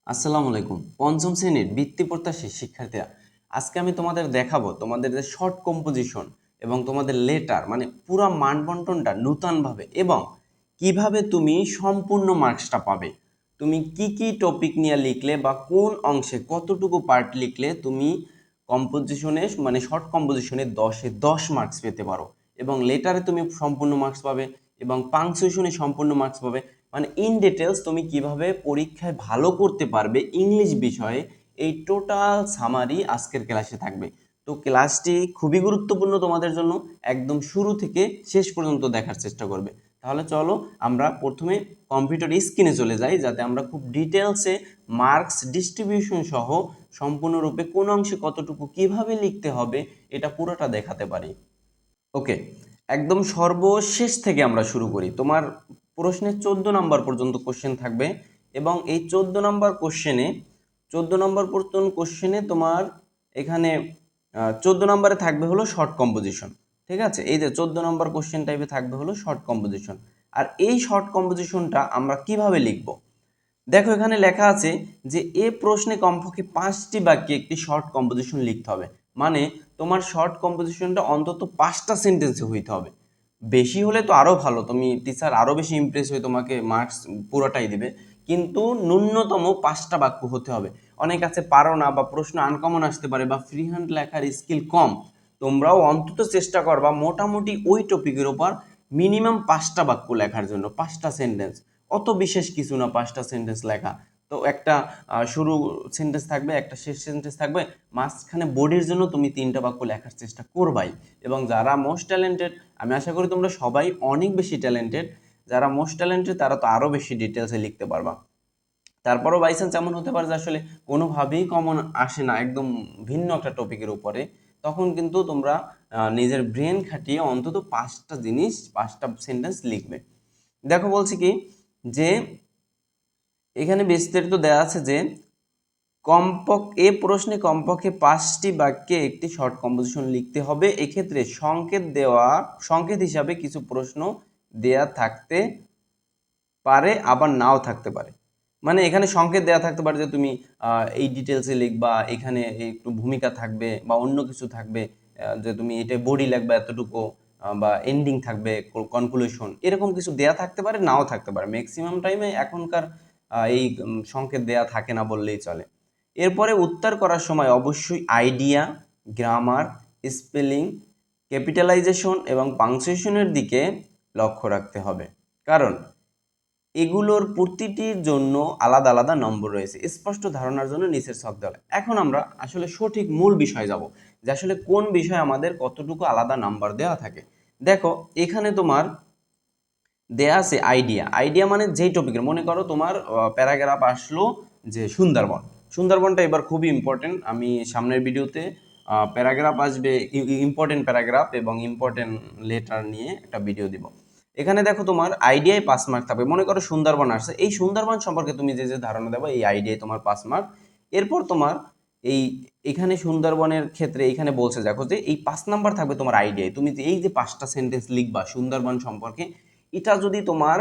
আসসালামু আলাইকুম। পঞ্চম শ্রেণীর বৃত্তি প্রত্যাশী শিক্ষার্থীরা, আজকে আমি তোমাদের দেখাবো তোমাদের যে শর্ট কম্পোজিশন এবং তোমাদের লেটার মানে পুরো মানবন্টনটা নূতনভাবে এবং কিভাবে তুমি সম্পূর্ণ মার্কসটা পাবে। তুমি কি কি টপিক নিয়ে লিখলে বা কোন অংশে কতটুকু পার্ট লিখলে তুমি কম্পোজিশনে মানে শর্ট কম্পোজিশনে 10-এ 10 মার্কস পেতে পারো এবং লেটারে তুমি সম্পূর্ণ মার্কস পাবে এবং পাংচুয়েশনে সম্পূর্ণ মার্কস পাবে। মানে ইন ডিটেলস তুমি কিভাবে পরীক্ষায় ভালো করতে পারবে ইংলিশ বিষয়ে, এই টোটাল সামারি আজকের ক্লাসে থাকবে। তো ক্লাসটি খুবই গুরুত্বপূর্ণ তোমাদের জন্য, একদম শুরু থেকে শেষ পর্যন্ত দেখার চেষ্টা করবে। তাহলে চলো আমরা প্রথমে কম্পিউটার স্ক্রিনে চলে যাই, যাতে আমরা খুব ডিটেলসে মার্কস ডিস্ট্রিবিউশন সহ সম্পূর্ণরূপে কোন অংশে কতটুকু কিভাবে লিখতে হবে এটা পুরোটা দেখাতে পারি। ওকে, একদম সর্বশেষ থেকে আমরা শুরু করি। তোমার প্রশ্নে 14 নম্বর পর্যন্ত কোশ্চেন থাকবে এবং এই 14 নম্বর কোশ্চেনে 14 নম্বর তোমার এখানে 14 নম্বরে থাকবে হলো শর্ট কম্পোজিশন। ঠিক আছে, এই যে 14 নম্বর কোশ্চেন টাইপে থাকবে হলো শর্ট কম্পোজিশন। আর এই শর্ট কম্পোজিশনটা আমরা কিভাবে লিখব? দেখো এখানে লেখা আছে যে এ প্রশ্নে কমপক্ষে 5টি বাক্যে একটি শর্ট কম্পোজিশন লিখতে হবে। মানে তোমার শর্ট কম্পোজিশনটা অন্তত 5টা সেন্টেন্সে হইতে হবে। বেশি হলে তো আরও ভালো, তুমি টিচার আরও বেশি ইমপ্রেস হয়ে তোমাকে মার্কস পুরোটাই দিবে, কিন্তু ন্যূনতম 5টা বাক্য হতে হবে। অনেক আছে পারো না বা প্রশ্ন আনকমন আসতে পারে বা ফ্রি হ্যান্ড লেখার স্কিল কম, তোমরাও অন্তত চেষ্টা করবা মোটামুটি ওই টপিকের ওপর মিনিমাম 5টা বাক্য লেখার জন্য, 5টা সেন্টেন্স। অত বিশেষ কিছু না 5টা সেন্টেন্স লেখা। তো একটা শুরু সেন্টেন্স থাকবে, একটা শেষ সেন্টেন্স থাকবে, মাঝখানে বডির জন্য তুমি 3টা বাক্য লেখার চেষ্টা করবাই। এবং যারা মোস্ট ট্যালেন্টেড, আমি আশা করি তোমরা সবাই অনেক বেশি ট্যালেন্টেড, যারা মোস্ট ট্যালেন্টেড তারা তো আরও বেশি ডিটেলসে লিখতে পারবা। তারপরও বাইচান্স এমন হতে পারে যে আসলে কোনোভাবেই কমন আসে না একদম ভিন্ন একটা টপিকের উপরে, তখন কিন্তু তোমরা নিজের ব্রেন খাটিয়ে অন্তত 5টা জিনিস 5টা সেন্টেন্স লিখবে। দেখো বলছি কি, যে এখানে বিস্তারিত দেওয়া আছে যে এ প্রশ্নে কমপক্ষে 5টি বাক্যে একটি শর্ট কম্পোজিশন লিখতে হবে। এক্ষেত্রে সংকেত হিসাবে কিছু প্রশ্ন দেয়া থাকতে পারে, আবার নাও থাকতে পারে। মানে এখানে সংকেত দেয়া থাকতে পারে যে তুমি এই ডিটেলসে লিখবা, এখানে একটু ভূমিকা থাকবে বা অন্য কিছু থাকবে, যে তুমি এটা বডি লিখবা এতটুকু, বা এন্ডিং থাকবে, কনক্লুশন, এরকম কিছু দেয়া থাকতে পারে, নাও থাকতে পারে। ম্যাক্সিমাম টাইমে এখনকার এই সংকেত দেয়া থাকে না বললেই চলে। এরপরে উত্তর করার সময় অবশ্যই আইডিয়া, গ্রামার, স্পেলিং, ক্যাপিটালাইজেশন এবং পাংচুয়েশনের দিকে লক্ষ্য রাখতে হবে, কারণ এগুলোর প্রতিটির জন্য আলাদা আলাদা নম্বর রয়েছে। স্পষ্ট ধারণার জন্য নিচের ছক দেওয়া। এখন আমরা আসলে সঠিক মূল বিষয় যাব, যে আসলে কোন বিষয়ে আমাদের কতটুকু আলাদা নাম্বার দেওয়া থাকে। দেখো এখানে তোমার দেয়া আছে আইডিয়া। আইডিয়া মানে যেই টপিকের, মনে করো তোমার প্যারাগ্রাফ আসলো যে সুন্দরবন। সুন্দরবনটা এবার খুবই ইম্পর্টেন্ট, আমি সামনের ভিডিওতে প্যারাগ্রাফ আসবে, ইম্পর্টেন্ট প্যারাগ্রাফ এবং ইম্পর্টেন্ট লেটার নিয়ে একটা ভিডিও দিব। এখানে দেখো তোমার আইডিয়ায় 5 মার্ক থাকবে। মনে করো সুন্দরবন আসছে, এই সুন্দরবন সম্পর্কে তুমি যে যে ধারণা দেবো এই আইডিয়ায় তোমার 5 মার্ক। এরপর তোমার এই এখানে সুন্দরবনের ক্ষেত্রে এখানে বলছে দেখো যে এই 5 নাম্বার থাকবে তোমার আইডিয়ায়, তুমি যে এই যে 5টা সেন্টেন্স লিখবা সুন্দরবন সম্পর্কে, এটা যদি তোমার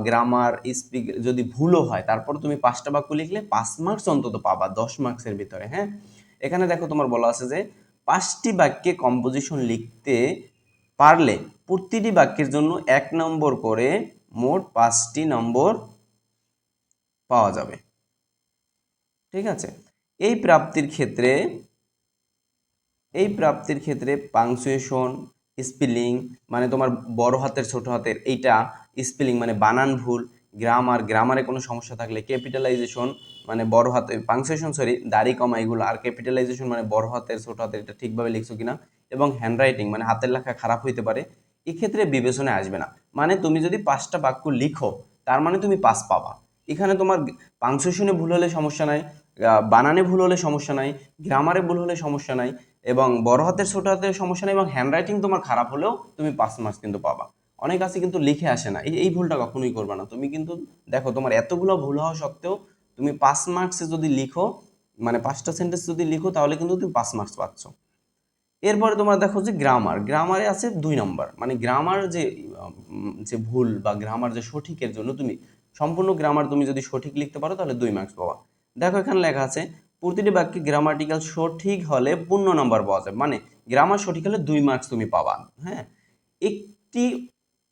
গ্রামার স্পিক যদি ভুলও হয়, তারপর তুমি 5টা বাক্য লিখলে 5 মার্কস অন্তত পাবা 10 মার্কসের ভিতরে। হ্যাঁ, এখানে দেখো তোমার বলা আছে যে 5টি বাক্যে কম্পোজিশন লিখতে পারলে প্রতিটি বাক্যের জন্য 1 নম্বর করে মোট 5টি নম্বর পাওয়া যাবে। ঠিক আছে, এই প্রাপ্তির ক্ষেত্রে পাংচুয়েশন, স্পেলিং মানে তোমার বড় হাতের ছোট হাতের এইটা, স্পেলিং মানে বানান ভুল, গ্রামারে কোনো সমস্যা থাকলে, ক্যাপিটালাইজেশন মানে বড় হাতে, পাংচুয়েশন সরি দাড়ি কমা এগুলো, আর ক্যাপিটালাইজেশন মানে বড় হাতের ছোট হাতের এটা ঠিকভাবে লিখছো কিনা, এবং হ্যান্ডরাইটিং মানে হাতের লেখা খারাপ হইতে পারে, এক্ষেত্রে বিবেচনায় আসবে না। মানে তুমি যদি 5টা বাক্য লিখো তার মানে তুমি 5 পাবা। এখানে তোমার পাংচুয়েশনে ভুল হলে সমস্যা নাই, বানানে ভুল হলে সমস্যা নাই, গ্রামারে ভুল হলে সমস্যা নাই, এবং বড় হাতের ছোট হাতের সমস্যা নেই, এবং হ্যান্ডরাইটিং তোমার খারাপ হলেও তুমি 5 মার্কস কিন্তু পাবা। অনেক আছে কিন্তু লিখে আসে না, এই ভুলটা কখনোই করবে না। তুমি কিন্তু দেখো তোমার এতগুলো ভুল হওয়া সত্ত্বেও তুমি 5 মার্কসে যদি লিখো, মানে 5টা সেন্টেন্স যদি লিখো, তাহলে কিন্তু তুমি 5 মার্কস পাচ্ছ। এরপরে তোমার দেখো যে গ্রামারে আছে 2 নম্বর, মানে গ্রামার যে ভুল বা গ্রামার যে সঠিকের জন্য তুমি সম্পূর্ণ গ্রামার তুমি যদি সঠিক লিখতে পারো তাহলে 2 মার্কস পাবা। দেখো এখানে লেখা আছে প্রতিটি বাক্যে গ্রামাটিক্যাল সঠিক হলে পূর্ণ নাম্বার পাওয়া যাবে, মানে গ্রামার সঠিক হলে 2 মার্কস তুমি পাবা। হ্যাঁ, একটি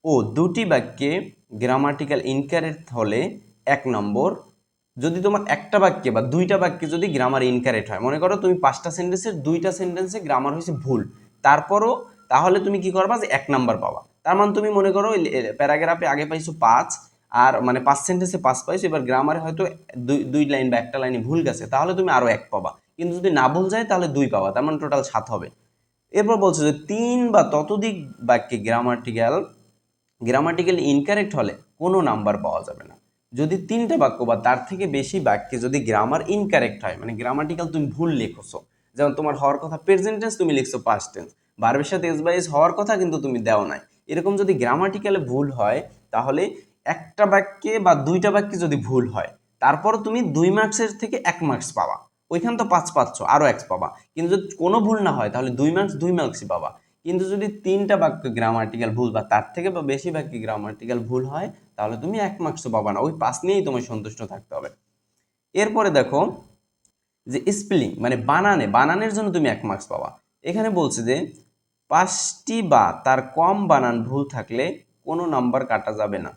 ও দুটি বাক্যে গ্রামাটিক্যাল ইনকারেক্ট হলে 1 নম্বর। যদি তোমার একটা বাক্যে বা দুইটা বাক্যে যদি গ্রামার ইনকারেক্ট হয়, মনে করো তুমি 5টা সেন্টেন্সের 2টা সেন্টেন্সে গ্রামার হয়েছে ভুল, তারপরও তাহলে তুমি কি করবা যে 1 নাম্বার পাবা। তার মানে তুমি মনে করো প্যারাগ্রাফে আগে পাইছো 5, আর মানে 5 সেন্টেন্সে 5 পাইছো, এবার গ্রামারে হয়তো দুই লাইন বা একটা লাইনে ভুল গেছে, তাহলে তুমি আরো 1 পাবা। কিন্তু যদি না ভুল যায় তাহলে 2 পাবা, তার মানে টোটাল 7 হবে। এরপর বলছে যে 3 বা ততোধিক বাক্যে গ্রামাটিক্যাল ইনকারেক্ট হলে কোনো নাম্বার পাওয়া যাবে না। যদি 3টা বাক্য বা তার থেকে বেশি বাক্যে যদি গ্রামার ইনকারেক্ট হয়, মানে গ্রামাটিক্যাল তুমি ভুল লিখছো, যেমন তোমার হওয়ার কথা প্রেজেন্ট টেন্স তুমি লিখছো পাস্ট টেন্স, ভার্বের সাথে এস বাই এস হওয়ার কথা কিন্তু তুমি দেও নাই, এরকম যদি গ্রামাটিক্যালে ভুল হয়, তাহলে একটা বাক্যে বা দুইটা বাক্যে যদি ভুল হয়, তারপর তুমি 2 মার্কসের থেকে 1 মার্কস পাবা। ওইখানে তো 5 পাচ্ছ, আরো 1 পাবা। কিন্তু যদি কোনো ভুল না হয় তাহলে 2 মার্কসই পাবা। কিন্তু যদি 3টা বাক্য গ্রামাটিক্যাল ভুল বা তার থেকে বা বেশি বাক্যে গ্রামাটিক্যাল ভুল হয়, তাহলে তুমি 1 মার্কসও পাবা না, ওই 5 নিয়েই তোমার সন্তুষ্ট থাকতে হবে। এরপরে দেখো যে স্পেলিং মানে বানানের জন্য তুমি 1 মার্কস পাবা। এখানে বলছে যে 5টি বা তার কম বানান ভুল থাকলে কোনো নাম্বার কাটা যাবে না,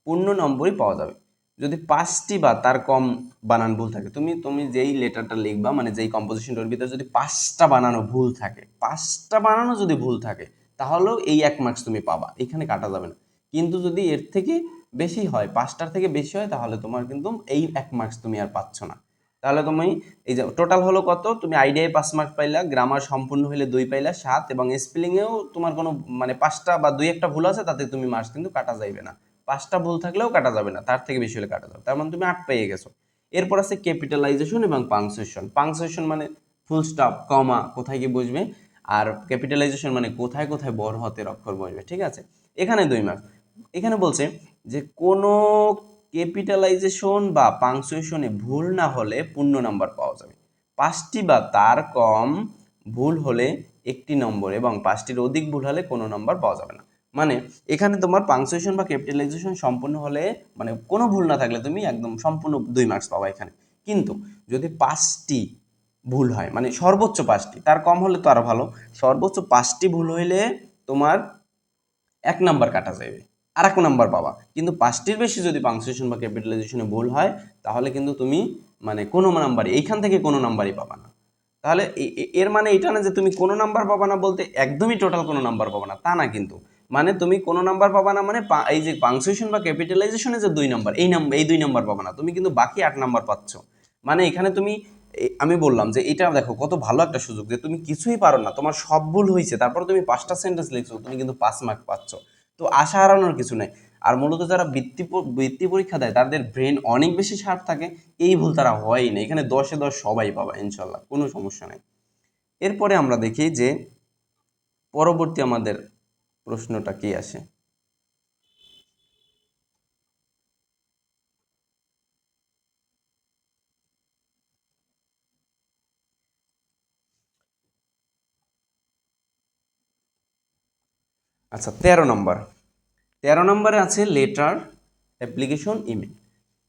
পূর্ণ নম্বরই পাওয়া যাবে। যদি 5টি বা তার কম বানান ভুল থাকে, তুমি যেই লেটারটা লিখবা, মানে যেই কম্পোজিশনটার ভিতরে যদি 5টা বানানো ভুল থাকে, 5টা বানানো যদি ভুল থাকে, তাহলেও এই 1 মার্কস তুমি পাবা, এখানে কাটা যাবে না। কিন্তু যদি এর থেকে বেশি হয়, 5টার থেকে বেশি হয়, তাহলে তোমার কিন্তু এই 1 মার্কস তুমি আর পাচ্ছ না। তাহলে তুমি এই যে টোটাল হলো কত, তুমি আইডিয়ায় 5 মার্ক পাইলা, গ্রামার সম্পূর্ণ হলে 2 পাইলা 7, এবং স্পেলিংয়েও তোমার কোনো মানে 5টা বা 2-1টা ভুল আছে, তাতে তুমি মার্কস কিন্তু কাটা যাইবে না। 5টা ভুল থাকলেও কাটা যাবে না, তার থেকে বেশি হলে কাটা যাবে, তার মানে তুমি 8 পেয়ে গেছো। এরপর আছে ক্যাপিটালাইজেশন এবং পাংচুয়েশন। পাংচুয়েশন মানে ফুল স্টপ, কমা কোথায় কি বসবে, আর ক্যাপিটালাইজেশন মানে কোথায় কোথায় বড় হাতের অক্ষর বসবে। ঠিক আছে, এখানে 2 মার্ক। এখানে বলছে যে কোনো ক্যাপিটালাইজেশন বা পাংচুয়েশনে ভুল না হলে পূর্ণ নাম্বার পাওয়া যাবে। 5টি বা তার কম ভুল হলে 1টি নম্বর, এবং 5টির অধিক ভুল হলে কোনো নাম্বার পাওয়া যাবে না। মানে এখানে তোমার পাংচুয়েশন বা ক্যাপিটালাইজেশন সম্পূর্ণ হলে, মানে কোনো ভুল না থাকলে তুমি একদম সম্পূর্ণ 2 মার্কস পাবা এখানে। কিন্তু যদি 5টি ভুল হয়, মানে সর্বোচ্চ 5টি, তার কম হলে তো আরো ভালো, সর্বোচ্চ 5টি ভুল হইলে তোমার 1 নাম্বার কাটা যাবে, আর 1 নাম্বার পাবা। কিন্তু 5টির বেশি যদি পাংচুয়েশন বা ক্যাপিটালাইজেশনে ভুল হয়, তাহলে কিন্তু তুমি মানে কোনো নাম্বারই, এইখান থেকে কোনো নাম্বারই পাবা না। তাহলে এর মানে এটা না যে তুমি কোনো নাম্বার পাবা না বলতে একদমই টোটাল কোনো নাম্বার পাবা না, তা না কিন্তু। মানে তুমি কোনো নাম্বার পাবা না মানে এই যে পাংচুয়েশন বা ক্যাপিটালাইজেশনে যে 2 নাম্বার, এই 2 নাম্বার পাবা না, তুমি কিন্তু বাকি 8 নাম্বার পাচ্ছ। মানে এখানে তুমি আমি বললাম যে এটা দেখো কত ভালো একটা সুযোগ, যে তুমি কিছুই পারো না, তোমার সব ভুল হয়েছে, তারপর তুমি 5টা সেন্টেন্স লিখছো, তুমি কিন্তু 5 মার্ক পাচ্ছ। তো আশা হারানোর কিছু নাই। আর মূলত যারা বৃত্তি পরীক্ষা দেয়, তাদের ব্রেন অনেক বেশি শার্প থাকে, এই ভুল তারা হয়ই না। এখানে 10-এ 10 সবাই পাবা ইনশাল্লাহ, কোনো সমস্যা নেই। এরপরে আমরা দেখি যে পরবর্তী আমাদের প্রশ্নটা কি আসে। আচ্ছা, 13 নম্বর। 13 নম্বরে আছে লেটার, অ্যাপ্লিকেশন, ইমেল।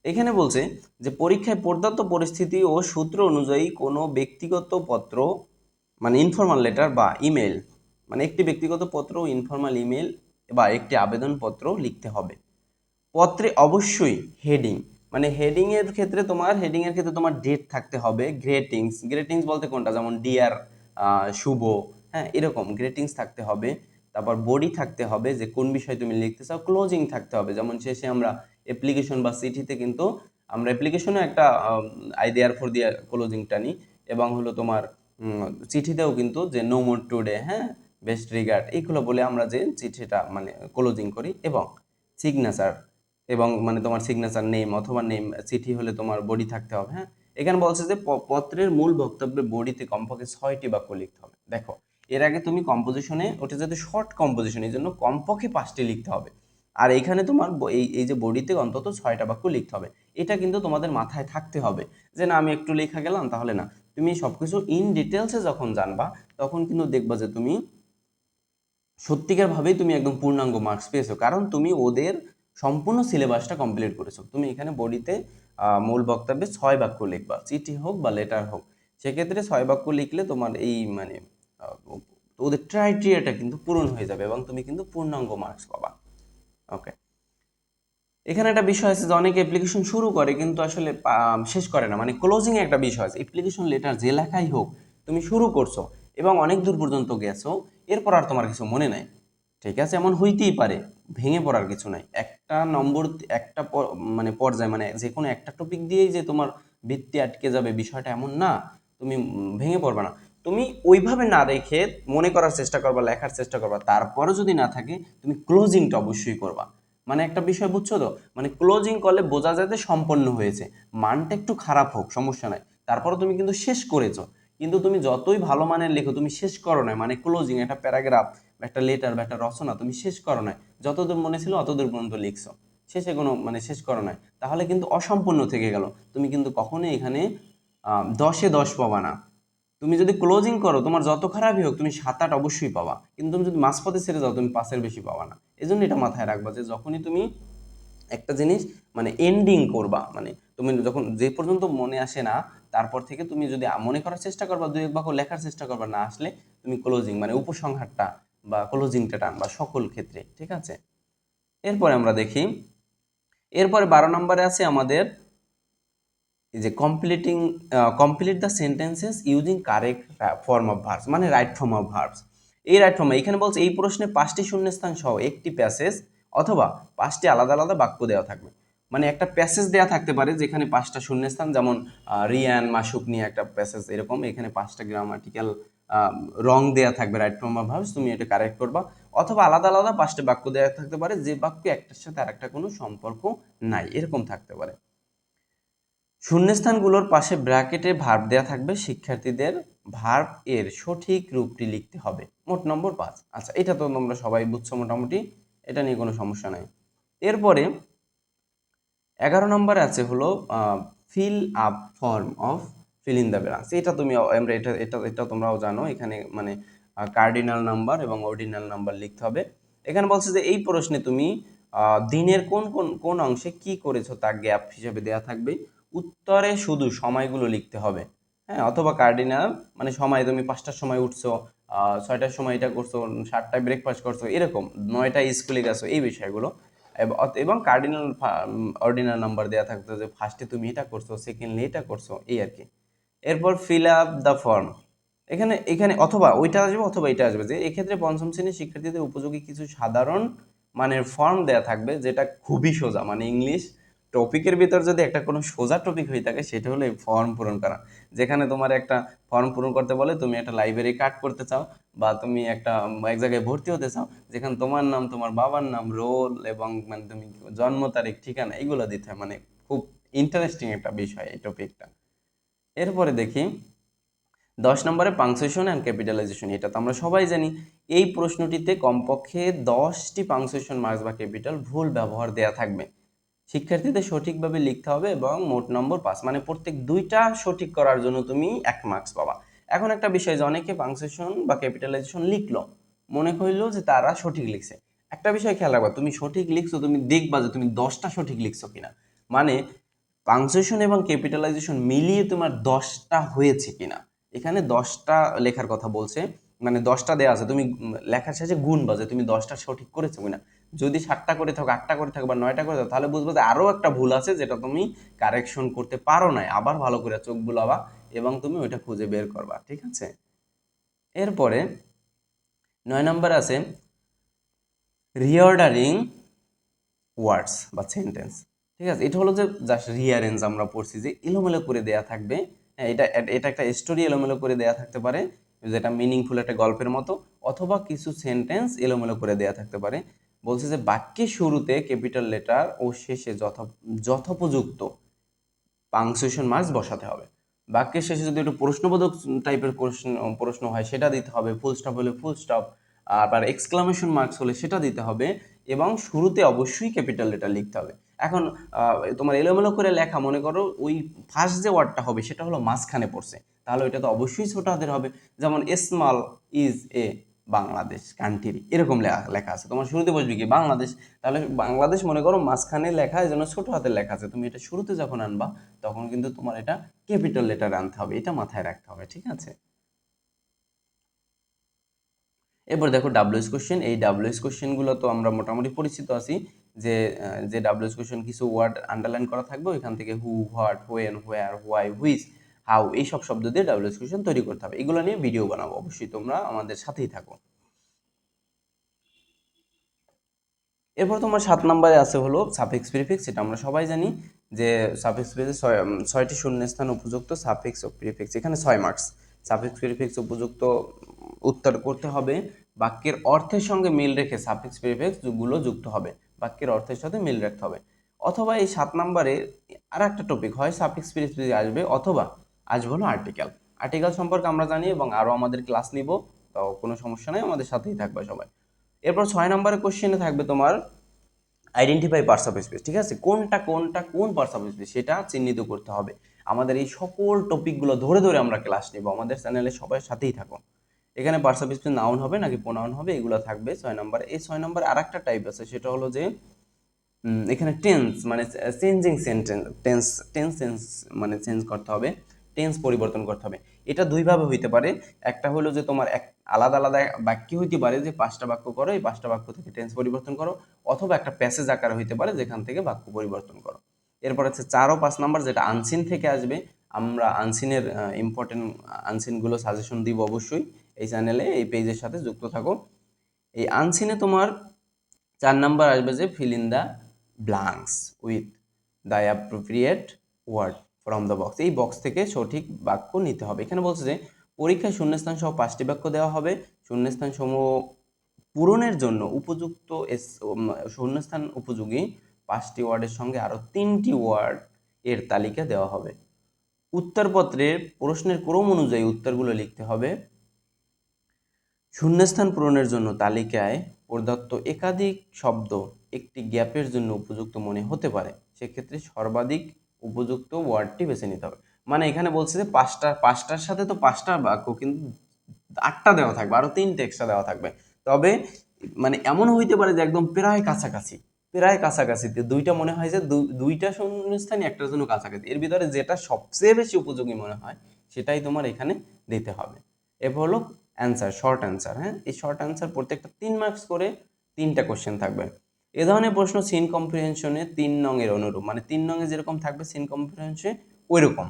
এখানে বলছে যে পরীক্ষায় প্রদত্ত পরিস্থিতি ও সূত্র অনুযায়ী কোনো ব্যক্তিগত পত্র, মানে ইনফর্মাল লেটার বা ইমেল, মানে একটি ব্যক্তিগত পত্র, ইনফর্মাল ইমেল বা একটি আবেদনপত্র লিখতে হবে। পত্রে অবশ্যই হেডিং, মানে হেডিং এর ক্ষেত্রে তোমার ডেট থাকতে হবে, গ্রেটিংস বলতে কোনটা, যেমন ডিয়ার, শুভ, হ্যাঁ এরকম গ্রেটিংস থাকতে হবে। তারপর বডি থাকতে হবে, যে কোন বিষয় তুমি লিখতে চাও। ক্লোজিং থাকতে হবে, যেমন শেষে আমরা অ্যাপ্লিকেশন বা চিঠিতে কিন্তু আমরা অ্যাপ্লিকেশনে একটা আইডিয়ার ফর দিয়ে ক্লোজিংটা নিই, এবং হলো তোমার চিঠিতেও কিন্তু যে নো মোর টুডে, হ্যাঁ বেস্ট রিগার্ড, এইগুলো বলে আমরা যে চিঠিটা মানে ক্লোজিং করি। এবং সিগনেচার, এবং মানে তোমার সিগনেচার নেম অথবা নেম, চিঠি হলে তোমার বডি থাকতে হবে। হ্যাঁ, এখানে বলছে যে পত্রের মূল বক্তব্যের বডিতে কমপক্ষে 6টি বাক্য লিখতে হবে। দেখো এর আগে তুমি কম্পোজিশনে, ওটা যাতে শর্ট কম্পোজিশন, এই জন্য কমপক্ষে 5টি লিখতে হবে। আর এইখানে তোমার এই যে বডিতে অন্তত 6টা বাক্য লিখতে হবে। এটা কিন্তু তোমাদের মাথায় থাকতে হবে, যে না আমি একটু লেখা গেলাম তাহলে না, তুমি সবকিছু ইন ডিটেলসে যখন জানবা, তখন কিন্তু দেখবা যে তুমি সত্যিকার ভাবেই তুমি একদম পূর্ণাঙ্গ মার্কস পেয়েছো, কারণ তুমি ওদের সম্পূর্ণ সিলেবাসটা কমপ্লিট করেছো। তুমি এখানে বডিতে মূল বক্তব্যে 6 বাক্য লিখবা, চিঠি হোক বা লেটার হোক। সেক্ষেত্রে 6 বাক্য লিখলে তোমার এই মানে ওদের ক্রাইটেরিয়াটা কিন্তু পূরণ হয়ে যাবে এবং তুমি কিন্তু পূর্ণাঙ্গ মার্কস পাবা। ওকে, এখানে একটা বিষয় আছে যে অনেকে অ্যাপ্লিকেশন শুরু করে কিন্তু আসলে শেষ করে না, মানে ক্লোজিং একটা বিষয় আছে। অ্যাপ্লিকেশন লেটার যে লেখাই হোক, তুমি শুরু করছো এবং অনেক দূর পর্যন্ত গেছো, এরপর আর তোমার কিছু মনে নাই, ঠিক আছে, এমন হইতেই পারে, ভেঙে পড়ার কিছু নাই। একটা নম্বর, একটা মানে পর্যায়ে, মানে যে কোনো একটা টপিক দিয়েই যে তোমার ভিত্তি আটকে যাবে বিষয়টা এমন না, তুমি ভেঙে পড়বে না। তুমি ওইভাবে না রেখে মনে করার চেষ্টা করবা, লেখার চেষ্টা করবা, তারপরে যদি না থাকে তুমি ক্লোজিংটা অবশ্যই করবা। মানে একটা বিষয় বুঝছো তো, মানে ক্লোজিং করলে বোঝা যায় যে সম্পন্ন হয়েছে, মানটা একটু খারাপ হোক সমস্যা নাই, তারপরে তুমি কিন্তু শেষ করেছো। কিন্তু তুমি যতই ভালো মানের লেখো, তুমি শেষ করো না, মানে ক্লোজিং একটা প্যারাগ্রাফ বা একটা লেটার বা একটা রচনা তুমি শেষ করো না, যতদূর মনে ছিল অতদূর পর্যন্ত লিখছো, শেষে কোনো মানে শেষ করো না, তাহলে কিন্তু অসম্পূর্ণ থেকে গেল। তুমি কিন্তু কখনোই এখানে 10-এ 10 পাবা না। তুমি যদি ক্লোজিং করো, তোমার যত খারাপই হোক তুমি 7-8 অবশ্যই পাবা, কিন্তু তুমি যদি মাঝপথে ছেড়ে যাও তুমি 5-এর বেশি পাবা না। এই জন্য এটা মাথায় রাখবা যে যখনই তুমি একটা জিনিস মানে এন্ডিং করবা, মানে তুমি যখন যে পর্যন্ত মনে আসে না, তারপর থেকে তুমি যদি মনে করার চেষ্টা করবা, দুই এক বাক্য লেখার চেষ্টা করবা, না আসলে তুমি ক্লোজিং মানে উপসংহারটা বা ক্লোজিংটা টানবা সকল ক্ষেত্রে, ঠিক আছে। এরপরে আমরা দেখি, এরপরে 12 নম্বরে আছে আমাদের এই যে complete the sentences using correct form of verbs, মানে রাইট ফর্ম অফ ভার্বস। এই রাইট ফর্ম এখানে বলছে এই প্রশ্নে 5টি শূন্যস্থান সহ একটি প্যাসেজ অথবা 5টি আলাদা আলাদা বাক্য দেওয়া থাকবে। মানে একটা প্যাসেজ দেওয়া থাকতে পারে যেখানে 5টা শূন্যস্থান, যেমন রিয়ান মাসুক নিয়ে একটা প্যাসেজ, এরকম এখানে 5টা গ্রামাটিক্যাল রং দেওয়া থাকবে, রাইট ফর্ম অফ ভার্বস, তুমি এটা কারেক্ট করবা। অথবা আলাদা আলাদা 5টা বাক্য দেওয়া থাকতে পারে যে বাক্য একটার সাথে আরেকটা কোনো সম্পর্ক নাই, এরকম থাকতে পারে। শূন্যস্থানগুলোর পাশে ব্র্যাকেটে ভার্ব দেয়া থাকবে, শিক্ষার্থীদের ভার্ব এর সঠিক রূপটি লিখতে হবে। মোট নম্বর 5। আচ্ছা, এটা তো তোমরা সবাই বুঝছো মোটামুটি, এটা নিয়ে কোনো সমস্যা নাই। এরপরে 11 নম্বরে আছে হলো fill up form of feel in the blanks. এটা তুমি আমরা এটা এটা এটা তোমরাও জানো, এখানে মানে কার্ডিনাল নাম্বার এবং অর্ডিনাল নাম্বার লিখতে হবে। এখানে বলছে যে এই প্রশ্নে তুমি দিনের কোন কোন কোন অংশে কি করেছো তা গ্যাপ হিসেবে দেয়া থাকবে, উত্তরে শুধু সময়গুলো লিখতে হবে। হ্যাঁ, অথবা কার্ডিনাল মানে সময়, তুমি 5টার সময় উঠছো, 6টার সময় এটা করছো, 7টায় ব্রেকফাস্ট করছো, এরকম 9টায় স্কুলে গেছো, এই বিষয়গুলো। এবং কার্ডিনাল অর্ডিনাল নাম্বার দেওয়া থাকতো যে ফার্স্টে তুমি এটা করছো, সেকেন্ডলি এটা করছো, এই আর কি। এরপর ফিল আপ দ্য ফর্ম, এখানে এখানে অথবা ওইটা আসবে অথবা এটা আসবে, যে এক্ষেত্রে পঞ্চম শ্রেণীর শিক্ষার্থীদের উপযোগী কিছু সাধারণ মানের ফর্ম দেয়া থাকবে, যেটা খুবই সোজা, মানে ইংলিশ টপিকের ভিতর যদি একটা কোনো সোজা টপিক হয়ে থাকে সেটা হলো এই ফর্ম পূরণ করা। যেখানে তোমার একটা ফর্ম পূরণ করতে বলে, তুমি একটা লাইব্রেরি কার্ড করতে চাও বা তুমি একটা এক জায়গায় ভর্তি হতে চাও, যেখানে তোমার নাম, তোমার বাবার নাম, রোল এবং মানে তুমি জন্ম তারিখ, ঠিকানা, এগুলো দিতে হয়। মানে খুব ইন্টারেস্টিং একটা বিষয় এই টপিকটা। এরপরে দেখি 10 নম্বরে পাংচুয়েশন অ্যান্ড ক্যাপিটালাইজেশন। এটা তো আমরা সবাই জানি। এই প্রশ্নটিতে কমপক্ষে 10টি পাংচুয়েশন মার্কস বা ক্যাপিটাল ভুল ব্যবহার দেয়া থাকবে, শিক্ষার্থীদের সঠিকভাবে লিখতে হবে এবং মোট নম্বর 5, মানে প্রত্যেক 2টা সঠিক করার জন্য তুমি 1 মার্কস পাবা। এখন একটা বিষয় যে অনেকে পাংচুয়েশন বা ক্যাপিটালাইজেশন লিখলো, মনে হইলো যে তারা সঠিক লিখছে। একটা বিষয় খেয়াল রাখবা, তুমি সঠিক লিখছো, তুমি দেখবা যে তুমি 10টা সঠিক লিখছো কিনা, মানে পাংচুয়েশন এবং ক্যাপিটালাইজেশন মিলিয়ে তোমার 10টা হয়েছে কিনা। এখানে 10টা লেখার কথা বলছে, মানে 10টা দেওয়া আছে, তুমি লেখার শেষে গুনবা যে তুমি 10টা সঠিক করেছো কিনা। যদি 7টা করে থাকো, 8টা করে থাকো বা 9টা করে থাকো, তাহলে বুঝবো যে আরও একটা ভুল আছে যেটা তুমি কারেকশন করতে পারো নাই। আবার ভালো করে চোখ বুলাবা এবং তুমি ওইটা খুঁজে বের করবা, ঠিক আছে। এরপরে 9 নম্বর আছে রিঅর্ডারিং ওয়ার্ডস বা সেন্টেন্স। ঠিক আছে, এটা হলো যে জাস্ট রিঅ্যারেঞ্জ, আমরা পড়ছি যে এলোমেলো করে দেয়া থাকবে। হ্যাঁ, এটা এটা একটা স্টোরি এলোমেলো করে দেয়া থাকতে পারে, যেটা মিনিংফুল একটা গল্পের মতো, অথবা কিছু সেন্টেন্স এলোমেলো করে দেয়া থাকতে পারে। বলছে যে বাক্যের শুরুতে ক্যাপিটাল লেটার ও শেষে যথোপযুক্ত পাংচুয়েশন মার্কস বসাতে হবে। বাক্যের শেষে যদি একটু প্রশ্নবোধক টাইপের প্রশ্ন হয় সেটা দিতে হবে, ফুল স্টপ হলে ফুল স্টপ, আবার এক্সক্লামেশন মার্কস হলে সেটা দিতে হবে, এবং শুরুতে অবশ্যই ক্যাপিটাল লেটার লিখতে হবে। এখন তোমার এলোমেলো করে লেখা, মনে করো ওই ফার্স্ট যে ওয়ার্ডটা হবে সেটা হলো মাঝখানে পড়ছে, তাহলে ওইটা তো অবশ্যই ছোট হাতের হবে। যেমন small is a, Bangladesh country এরকম লেখা আছে, তোমার শুরুতে বসবে কি বাংলাদেশ, তাহলে বাংলাদেশ মনে করো মাঝখানে লেখা, এই জন্য ছোট হাতের লেখা আছে, তুমি এটা শুরুতে যখন আনবা তখন কিন্তু তোমার এটা ক্যাপিটাল লেটার আনতে হবে, এটা মাথায় রাখতে হবে, ঠিক আছে। এরপর দেখো ডাব্লিউএস কোশ্চেন, এই ডাব্লিউএস কোশ্চেনগুলো তো আমরা মোটামুটি পরিচিত আছি, যে ডাব্লিউএস কোশ্চেন কিছু ওয়ার্ড আন্ডারলাইন করা থাকবে, ওইখান থেকে who, what, when, where, why, which, how, এই সব শব্দ দিয়ে ডাব্লিউএস কোশ্চেন তৈরি করতে হবে। এগুলো নিয়ে ভিডিও বানাবো, অবশ্যই তোমরা আমাদের সাথেই থাকো। এরপর তোমার 7 নম্বরে আছে হলো সাফিক্স প্রিফিক্স, এটা আমরা সবাই জানি যে সাফিক্স প্রিফিক্স 6টি শূন্যস্থান উপযুক্ত সাফিক্স ও প্রিফিক্স, এখানে 6 মার্কস। সাফিক্স প্রিফিক্স উপযুক্ত উত্তর করতে হবে, বাক্যের অর্থের সঙ্গে মিল রেখে সাফিক্স প্রিফিক্স গুলো যুক্ত হবে, বাক্যের অর্থের সাথে মিল রাখতে হবে। অথবা এই 7 নম্বরে আর একটা টপিক হয় সাফিক্স প্রিফিক্স আসবে, অথবা আসবে হলো আর্টিকেল। আর্টিকেল সম্পর্কে আমরা জানি এবং আরও আমাদের ক্লাস নিব, তো কোনো সমস্যা নেই, আমাদের সাথেই থাকবে সবাই। এরপর 6 নম্বরের কোশ্চেনে থাকবে তোমার আইডেন্টিফাই পার্টস অফ স্পিচ, ঠিক আছে, কোন পার্টস অফ স্পিচ সেটা চিহ্নিত করতে হবে। আমাদের এই সকল টপিকগুলো ধরে ধরে আমরা ক্লাস নেব, আমাদের চ্যানেলে সবাই সাথেই থাকো। এখানে পার্টস অফ স্পিচ নাউন হবে নাকি প্রোনাউন হবে এগুলো থাকবে 6 নম্বরে। এই 6 নম্বরে আর একটা টাইপ আছে, সেটা হলো যে এখানে টেন্স মানে চেঞ্জিং সেন্টেন্স, টেন্স মানে চেঞ্জ করতে হবে, টেন্স পরিবর্তন করতে হবে। এটা দুইভাবে হইতে পারে, একটা হলো যে তোমার এক আলাদা আলাদা বাক্য হইতে পারে, যে 5টা বাক্য করো, এই 5টা বাক্য থেকে টেন্স পরিবর্তন করো, অথবা একটা প্যাসেজ আকারে হইতে পারে যেখান থেকে বাক্য পরিবর্তন করো। এরপর আছে 4 ও 5 নাম্বার, যেটা আনসিন থেকে আসবে। আমরা আনসিনের ইম্পর্টেন্ট আনসিনগুলো সাজেশন দিব অবশ্যই, এই চ্যানেলে এই পেজের সাথে যুক্ত থাকো। এই আনসিনে তোমার 4 নাম্বার আসবে যে fill in the blanks with the appropriate word from the box, এই বক্স থেকে সঠিক বাক্য নিতে হবে। এখানে বলছে যে পরীক্ষায় শূন্যস্থান সহ 5টি বাক্য দেওয়া হবে, শূন্যস্থান সমূহ পূরণের জন্য উপযুক্ত শূন্যস্থান উপযোগী 5টি ওয়ার্ডের সঙ্গে আরও 3টি ওয়ার্ড এর তালিকা দেওয়া হবে। উত্তরপত্রের প্রশ্নের ক্রম অনুযায়ী উত্তরগুলো লিখতে হবে। শূন্যস্থান পূরণের জন্য তালিকায় প্রদত্ত একাধিক শব্দ একটি গ্যাপের জন্য উপযুক্ত মনে হতে পারে, সেক্ষেত্রে সর্বাধিক উপযুক্ত ওয়ার্ডটি বেছে নিতে হবে। মানে এখানে বলছে যে পাঁচটার সাথে তো 5টা বাক্য, কিন্তু 8টা দেওয়া থাকবে, আরও 3টে এক্সট্রা দেওয়া থাকবে। তবে মানে এমনও হইতে পারে যে একদম প্রায় কাছাকাছিতে 2টা মনে হয় যে 2টা শূন্যস্থানই একটার জন্য কাছাকাছি, এর ভিতরে যেটা সবচেয়ে বেশি উপযোগী মনে হয় সেটাই তোমার এখানে দিতে হবে। এরপর হলো অ্যান্সার, শর্ট অ্যান্সার। হ্যাঁ, এই শর্ট অ্যান্সার প্রত্যেকটা 3 মার্কস করে 3টা কোশ্চেন থাকবে। এ ধরনের প্রশ্ন সিন কম্প্রিহেনশনে 3 নং এর অনুরূপ, মানে 3 নং এ যেরকম থাকবে সিন কম্প্রিহেনশনে ওই রকম।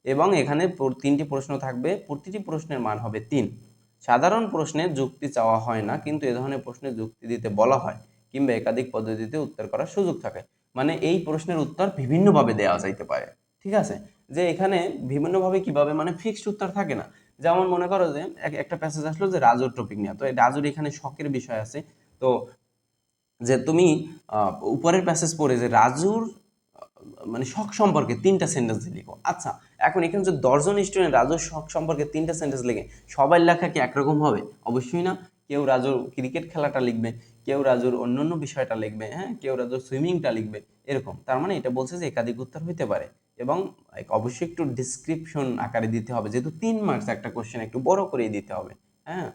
এবং এখানে 3টি প্রশ্ন থাকবে, প্রতিটি প্রশ্নের মান হবে 3। সাধারণ প্রশ্নে যুক্তি চাওয়া হয় না, কিন্তু এ ধরনের প্রশ্নে যুক্তি দিতে বলা হয় কিংবা একাধিক পদ্ধতিতে উত্তর করার সুযোগ থাকে। মানে এই প্রশ্নের উত্তর বিভিন্নভাবে দেওয়া যাইতে পারে, ঠিক আছে। যে এখানে বিভিন্নভাবে কিভাবে, মানে ফিক্সড উত্তর থাকে না। যেমন মনে করো যে একটা প্যাসেজ আসলো যে রাজুর টপিক নিয়ে, তো এই রাজুর এখানে শখের বিষয় আছে, তো যে তুমি উপরের প্যাসেজ পড়ে যে রাজুর মানে শখ সম্পর্কে 3টা সেন্টেন্স লিখো। আচ্ছা, এখন এখানে যে 10জন স্টুডেন্ট রাজুর শখ সম্পর্কে 3টা সেন্টেন্স লিখে, সবার লেখা কি একরকম হবে? অবশ্যই না। কেউ রাজুর ক্রিকেট খেলাটা লিখবে, কেউ রাজুর অন্যান্য বিষয়টা লিখবে, হ্যাঁ, কেউ রাজুর সুইমিংটা লিখবে, এরকম। তার মানে এটা বলছে যে একাধিক উত্তর হইতে পারে, এবং অবশ্যই একটু ডিসক্রিপশন আকারে দিতে হবে, যেহেতু 3 মার্কস একটা কোশ্চেন একটু বড় করেই দিতে হবে। হ্যাঁ,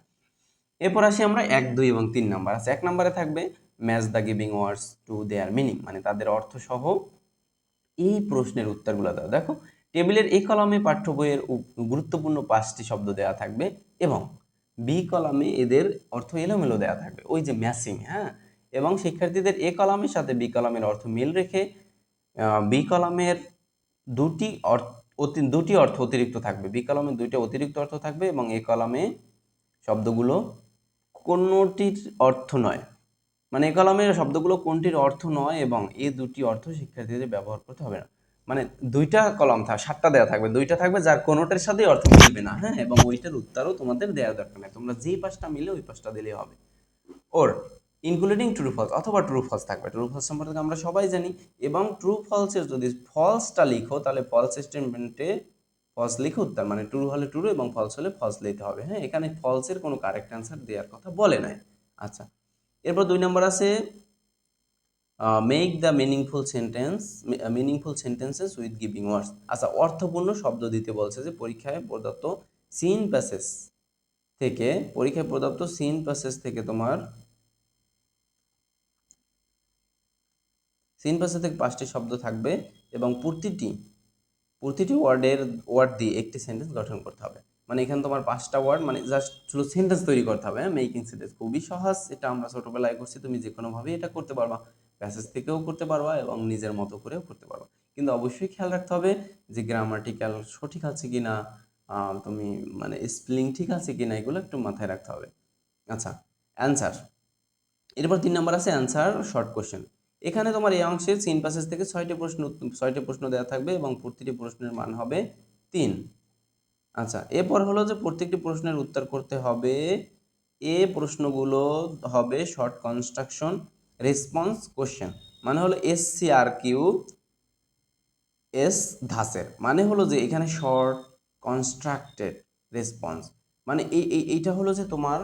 এরপর আসি আমরা 1, 2 এবং 3 নাম্বার আছে। 1 নম্বরে থাকবে match the giving words to their meaning, মানে তাদের অর্থ সহ এই প্রশ্নের উত্তরগুলো দাও। দেখো, টেবিলের এই কলামে পাঠ্য বইয়ের গুরুত্বপূর্ণ 5টি শব্দ দেওয়া থাকবে, এবং বি কলামে এদের অর্থ এলোমেলো দেওয়া থাকবে, ওই যে ম্যাচিং। হ্যাঁ, এবং শিক্ষার্থীদের এ কলামের সাথে বি কলামের অর্থ মিল রেখে বি কলামের দুটি অর্থ অতিরিক্ত থাকবে, বি কলামে 2টা অতিরিক্ত অর্থ থাকবে, এবং এ কলামে শব্দগুলো কোনটির অর্থ নয়, মানে এ কলামের শব্দগুলো কোনটির অর্থ নয়, এবং এই দুটি অর্থ শিক্ষার্থীদের ব্যবহার করতে হবে না। মানে 2টা কলাম 7টা দেওয়া থাকবে, 2টা থাকবে যার কোনোটার সাথেই অর্থ মিলবে না। হ্যাঁ, এবং ওইটার উত্তরও তোমাদের দেওয়ার দরকার নেই, তোমরা যেই 5টা মিলে ওই 5টা দিলেই হবে। ওর ইনক্লুডিং ট্রু ফলস, অথবা ট্রু ফলস থাকবে। ট্রু ফলস সম্পর্কে আমরা সবাই জানি, এবং ট্রু ফলসের যদি ফলসটা লিখো তাহলে ফলস স্টেটমেন্টে ফলস লিখো উত্তর, মানে ট্রু হলে ট্রু এবং ফলস হলে ফলস লিখতে হবে। হ্যাঁ, এখানে ফলসের কোনো কারেক্ট অ্যান্সার দেওয়ার কথা বলে নাই। আচ্ছা, এরপর 2 নম্বর আছে make the meaningful sentences with giving words. আচ্ছা, অর্থপূর্ণ শব্দ দিতে বলছে, যে পরীক্ষায় প্রদত্ত সিন প্যাসেজ থেকে পরীক্ষায় প্রদত্ত সিন প্যাসেজ থেকে তোমার সিন প্যাসেজ থেকে 5টি শব্দ থাকবে এবং প্রতিটি ওয়ার্ড দিয়ে একটি সেন্টেন্স গঠন করতে হবে। মানে এখানে তোমার 5টা ওয়ার্ড, মানে জাস্ট শুধু সেন্টেন্স তৈরি করতে হবে। মেকিং সেন্টেন্স খুবই সহজ, এটা আমরা ছোটবেলায় করছি, তুমি যে কোনোভাবেই এটা করতে পারবা, প্যাসেজ থেকেও করতে পারবা এবং নিজের মতো করেও করতে পারবা। কিন্তু অবশ্যই খেয়াল রাখতে হবে যে গ্রামাটিক্যাল সঠিক আছে কিনা, তুমি মানে স্পেলিং ঠিক আছে কিনা, এগুলো একটু মাথায় রাখতে হবে। আচ্ছা, অ্যান্সার। এরপর 3 নম্বর আছে অ্যান্সার শর্ট কোশ্চেন। এখানে তোমার এই অংশে সিন প্যাসেজ থেকে 6টি প্রশ্ন দেওয়া থাকবে এবং প্রতিটি প্রশ্নের মান হবে 3। আচ্ছা, এরপর হলো যে প্রত্যেকটি প্রশ্নের উত্তর করতে হবে। প্রশ্নগুলো হবে শর্ট কনস্ট্রাকশন রেসপন্স কোশ্চেন, মানে হলো SCRQ এস ধাঁচের, মানে হলো যে এখানে শর্ট কনস্ট্রাক্টেড রেসপন্স, মানে এইটা হলো যে তোমার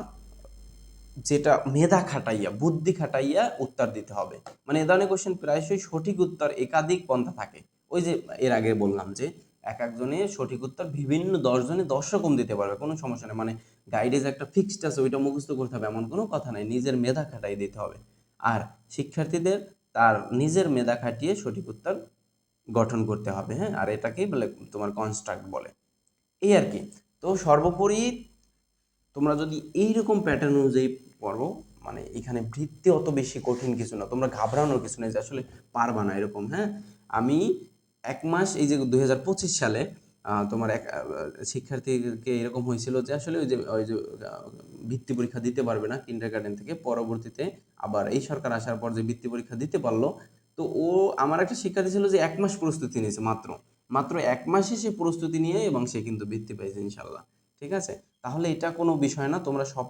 যেটা মেধা খাটাইয়া বুদ্ধি খাটাইয়া উত্তর দিতে হবে। মানে এ ধরনের কোশ্চেন প্রায়শই সঠিক উত্তর একাধিক পন্থা থাকে। ওই যে এর আগে বললাম যে এক একজনে সঠিক উত্তর বিভিন্ন 10 জনে 10 রকম দিতে পারবে, কোনো সমস্যা নেই। মানে গাইডে যে একটা ফিক্সড আছে ওইটা মুখস্থ করতে হবে এমন কোনো কথা নাই, নিজের মেধা খাটাই দিতে হবে। আর শিক্ষার্থীদের তার নিজের মেধা খাটিয়ে সঠিক উত্তর গঠন করতে হবে। হ্যাঁ, আর এটাকেই বলে তোমার কনস্ট্রাক্ট বলে, এই আর কি। তো সর্বোপরি তোমরা যদি এইরকম প্যাটার্ন অনুযায়ী পড়ো, মানে এখানে বৃত্তি অত বেশি কঠিন কিছু না, তোমরা ঘাবড়ানোর কিছু নেই যে আসলে পারবা না এরকম। হ্যাঁ, আমি 1 মাস এই যে 2025 সালে তোমার এক শিক্ষার্থীকে এরকম হয়েছিল যে আসলে ওই যে বৃত্তি পরীক্ষা দিতে পারবে না কিন্ডারগার্টেন থেকে, পরবর্তীতে আবার এই সরকার আসার পর যে বৃত্তি পরীক্ষা দিতে পারলো। তো আমার একটা শিক্ষার্থী ছিল যে 1 মাস প্রস্তুতি নিয়েছে, মাত্র মাত্র 1 মাসে সে প্রস্তুতি নিয়ে এবং সে কিন্তু বৃত্তি পাইছে ইনশাল্লাহ। ঠিক আছে, তাহলে এটা কোনো বিষয় না। তোমরা সব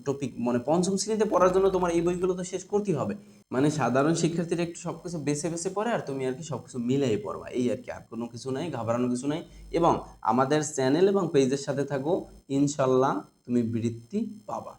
টপিক মানে পঞ্চম শ্রেণীতে পড়ার জন্য তোমার এই বইগুলো তো শেষ করতেই হবে। মানে সাধারণ শিক্ষার্থীরা একটু সবকিছু বেছে বেছে পড়ে আর তুমি আর কি সবকিছু মিলাই পড়বা, এই আর কি, আর কোনো কিছু নাই, ঘাবড়ানোর কিছু নাই। এবং আমাদের চ্যানেল এবং পেজের সাথে থাকো, ইনশাল্লাহ তুমি বৃত্তি পাবা।